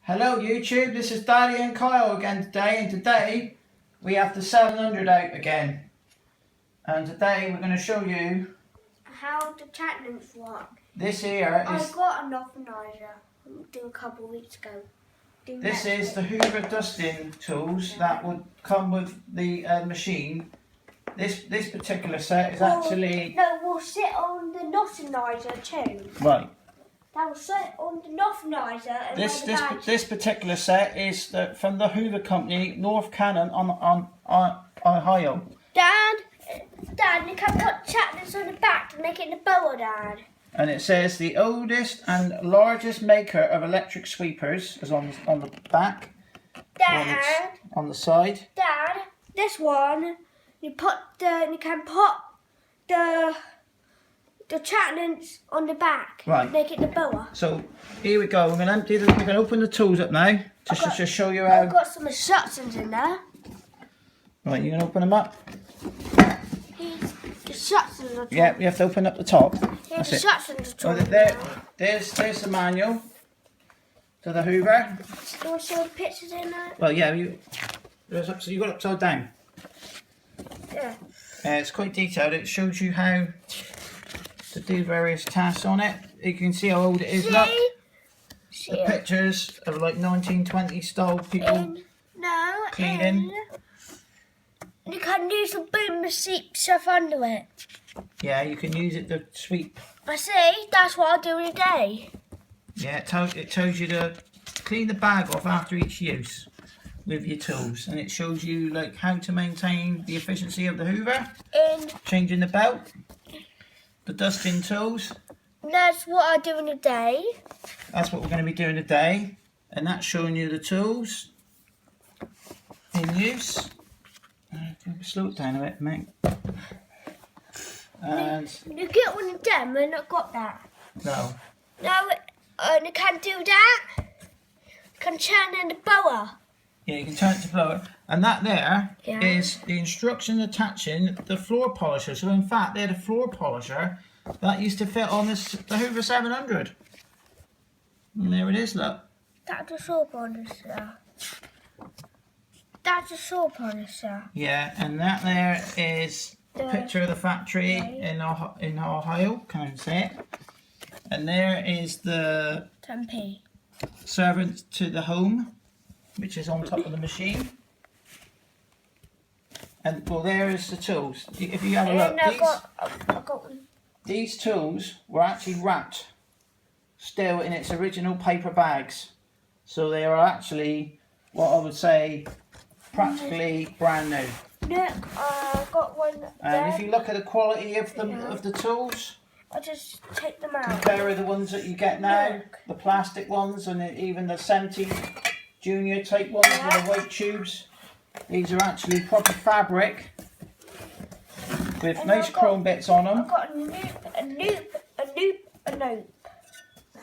Hello YouTube, this is Daddy and Kyle again today, and today we have the 700 out again. And today we're going to show you how the attachments work. This here is... I got an organizer a couple of weeks ago. This is the Hoover dusting tools that would come with the machine. This particular set is actually... No, we'll sit on the nothinizer too. Right. That will sit on the nothinizer. And this particular set is from the Hoover company, North Cannon on Ohio. Dad, you can put attachments on the back to make it the boa, Dad. And it says the oldest and largest maker of electric sweepers is on the back. Dad. On the side. Dad, this one you can put the attachments on the back. Right. Make it the boa. So here we go. We're gonna open the tools up now to show you how. I've got some instructions in there. Right, you gonna open them up? Instructions are Yeah, you have to open up the top. Here's That's instructions it. Well, there's the manual to the Hoover. You want to show pictures in there? Well, yeah, so you got it upside down. Yeah. It's quite detailed. It shows you how to do various tasks on it. You can see how old it is. Look, the pictures of like 1920 style people cleaning. You can use the boom seat stuff under it. Yeah, you can use it to sweep. I see. That's what I do in a day. Yeah, it tells you to clean the bag off after each use with your tools, and it shows you like how to maintain the efficiency of the Hoover, changing the belt, the dusting tools. That's what I do in a day. That's what we're going to be doing today, and that's showing you the tools in use. Slow it down a bit, mate. And you get one of them, and I got that. No. No, you can do that. You can turn in the boa. Yeah, you can turn it to blower. And that there is the instruction attaching the floor polisher. So in fact, they're the floor polisher that used to fit on the Hoover 700. And there it is, look. That's a saw polisher. That's a saw polisher. Yeah, and that there is a picture of the factory in Ohio. Can I say it? And there is the 10p. servant to the home, which is on top of the machine. And well, there is the tools. If you have a look, these tools were actually wrapped still in its original paper bags, so they are actually what I would say practically brand new. Look, I got one there. And if you look at the quality of the tools, I'll just take them out. compare with the ones that you get now, the plastic ones, and even the 70 junior type ones with the white tubes. These are actually proper fabric with nice chrome bits on them. I've got a loop.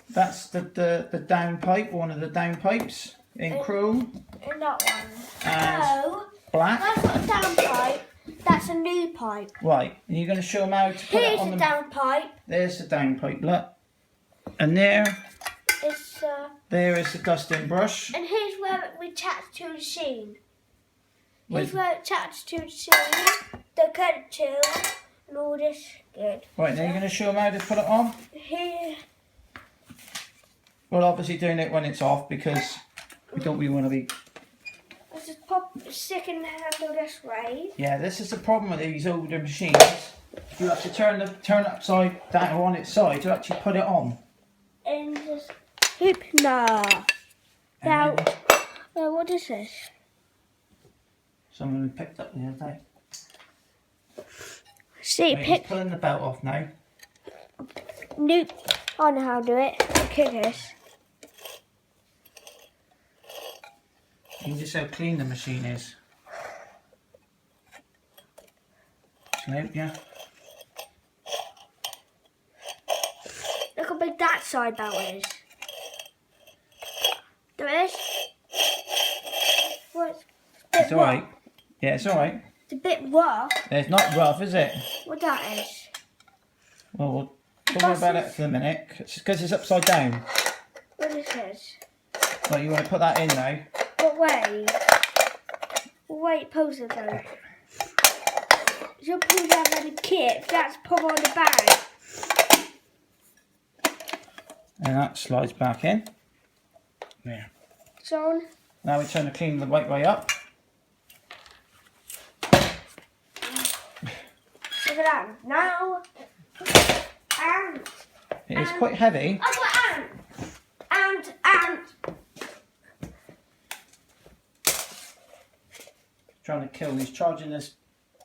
That's the down pipe, one of the down pipes in chrome. In that one. And no, black. That's not a down pipe. That's a new pipe. Right, and you're going to show them how to put it on Here's the down pipe. There's the down pipe, look. And there is the dusting brush. And here's where we attach to the machine. Here's where it attaches to the machine, the cutter tool, and all this good. Right, now you're going to show them how to put it on? Here. Well, obviously doing it when it's off because we don't really want to be... Let's just pop the second handle this way. Yeah, this is the problem with these older machines. You have to turn it upside down or on its side to actually put it on. And just hoop Now, what is this? Something we picked up the other day. See, Right, pulling the belt off now. Nope. I know how to do it. Look at this. You can just see how clean the machine is. Nope, yeah. Look how big that side belt is. Do this. It's alright. Yeah, it's alright. It's a bit rough. It's not rough, is it? What that is? Well, don't worry about it for the minute, because it's upside down. What is this? Right, you want to put that in now. But wait, pause it though. You'll pull that on the kit, that's put on the bag. And that slides back in. There. It's on. Now we turn the clean the right way up. Look at that. Now, ant. It is quite heavy. I've got ant. Trying to kill. He's charging this.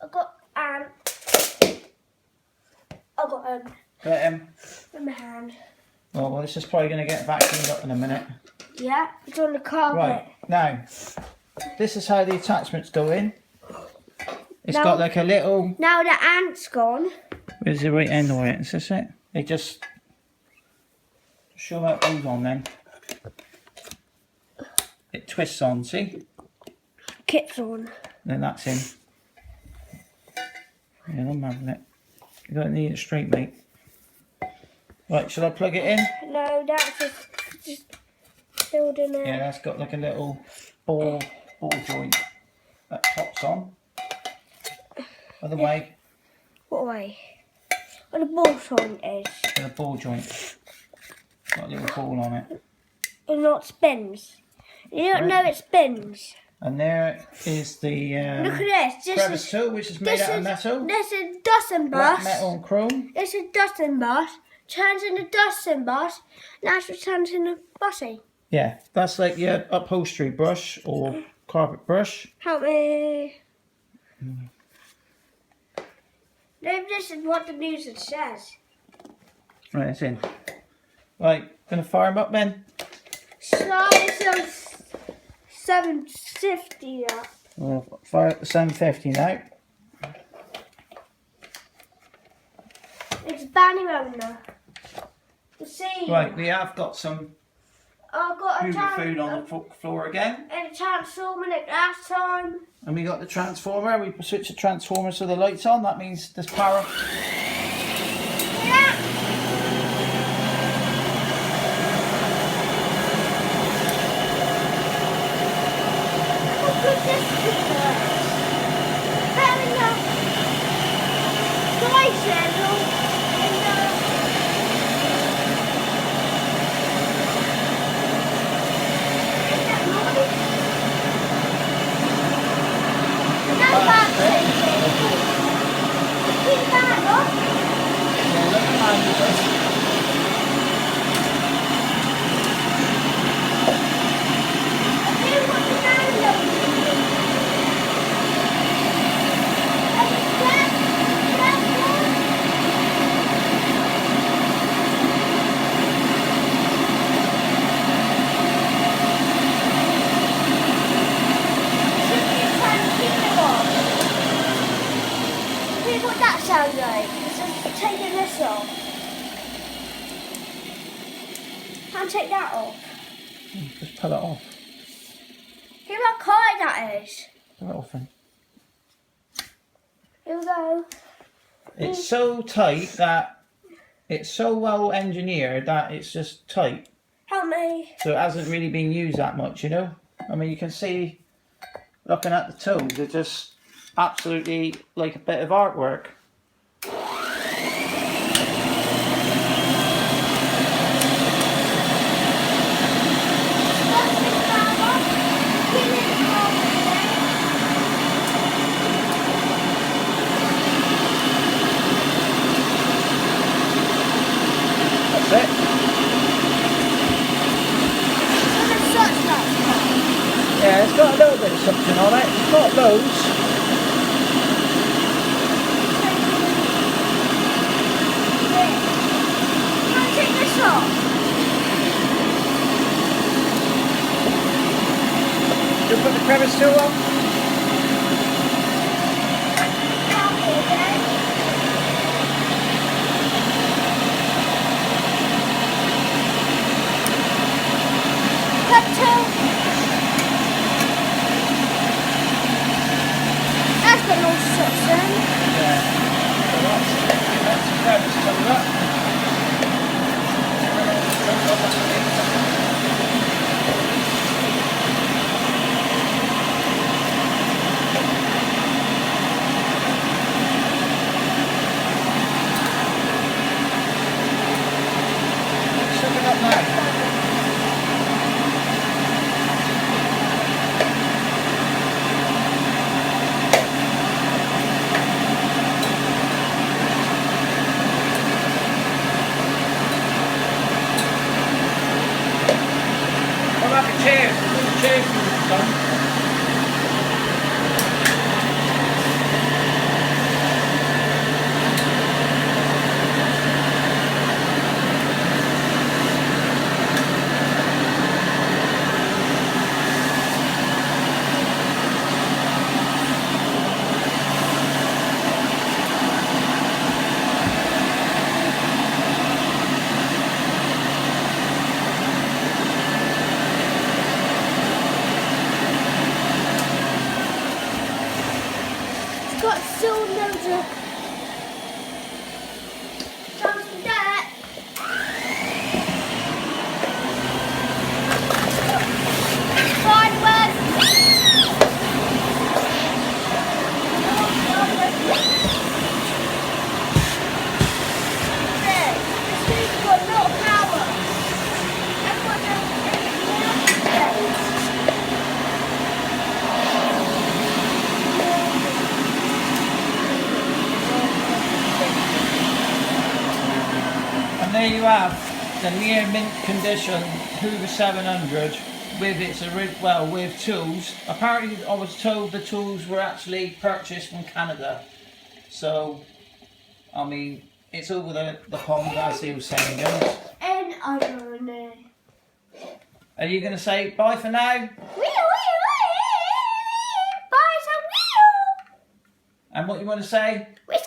I've got ant. I've got Get him. in my hand. Oh, well, this is probably going to get vacuumed up in a minute. Yeah, it's on the carpet. Right, now, this is how the attachments go in. It's Now- got like a little... Now the ant's gone. Where's the right end of it? Is this it? They just... Show that goes on then. It twists on, see? Kit's on. Then that's in. Yeah, I'm having it. You don't need it straight, mate. Right, shall I plug it in? No, that's just filled in there. Yeah, that's got like a little ball joint that pops on. Other way, What way? On the ball joint is. and a ball joint. Got a little ball on it. It not spins. You don't know it spins. And there is the Look at this. crevice tool, which is made out of metal. This is dusting Black bus. metal and chrome. This is dusting bus. Turns into dusting bus. Now it turns into bussy. Yeah, that's like your upholstery brush or carpet brush. Help me. Maybe this is what the music says. Right, it's in. Right, gonna fire them up then. Slide some 750 up. We'll fire up the 750 now. It's banning owner. You see? Right, we have got some I've got a Hoover food on the floor again. and a transformer like last time. And we got the transformer. We switch the transformer so the light's on. That means there's power. Yeah. How good this is. Having the slices in that noise? That's bad. Keep that up. Yeah, look behind you, guys. What that sounds like? It's just taking this off. Can't take that off. Just pull it off. Hear how quiet that is. Pull it off then. Here we go. It's so tight that it's so well engineered that it's just tight. Help me. So it hasn't really been used that much, you know? I mean, you can see, looking at the tools, they're just absolutely like a bit of artwork. That's it. Yeah, it's got a little bit of something on it. It's not loads. Can I take this off? You put the crevice tool on. Cut two. That's got no suction. Yeah. So that's the crevice coming up. Cheers. Cheers, son. Got so loads of some dirt. Forward. This thing's got no power. That's what And there you have the near mint condition Hoover 700 with its with tools. Apparently, I was told the tools were actually purchased from Canada. So, I mean, it's over the pond, as the old saying goes. and I don't know. Are you going to say bye for now? Bye, some wheel. And what you want to say? Wish